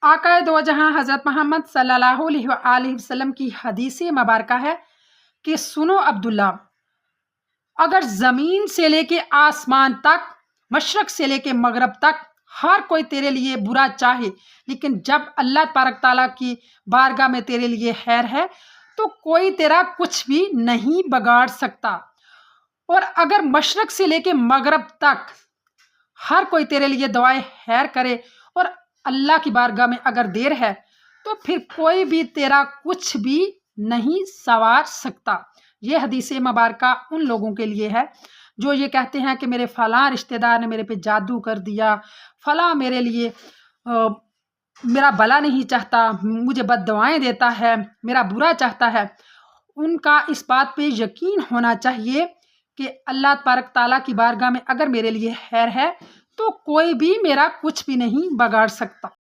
آقائے دو جہاں حضرت محمد صلی اللہ علیہ وآلہ وسلم کی حدیث مبارکہ ہے کہ سنو عبداللہ، اگر زمین سے لے کے آسمان تک، مشرق سے لے کے مغرب تک ہر کوئی تیرے لیے برا چاہے، لیکن جب اللہ تبارک تعالیٰ کی بارگاہ میں تیرے لیے خیر ہے تو کوئی تیرا کچھ بھی نہیں بگاڑ سکتا۔ اور اگر مشرق سے لے کے مغرب تک ہر کوئی تیرے لیے دعائیں خیر کرے اور اللہ کی بارگاہ میں اگر دیر ہے تو پھر کوئی بھی تیرا کچھ بھی نہیں سنوار سکتا۔ یہ حدیث مبارکہ ان لوگوں کے لیے ہے جو یہ کہتے ہیں کہ میرے فلاں رشتہ دار نے میرے پہ جادو کر دیا، فلاں میرے لیے میرا بھلا نہیں چاہتا، مجھے بد دعائیں دیتا ہے، میرا برا چاہتا ہے۔ ان کا اس بات پہ یقین ہونا چاہیے کہ اللہ تبارک تعالیٰ کی بارگاہ میں اگر میرے لیے خیر ہے تو کوئی بھی میرا کچھ بھی نہیں بگاڑ سکتا۔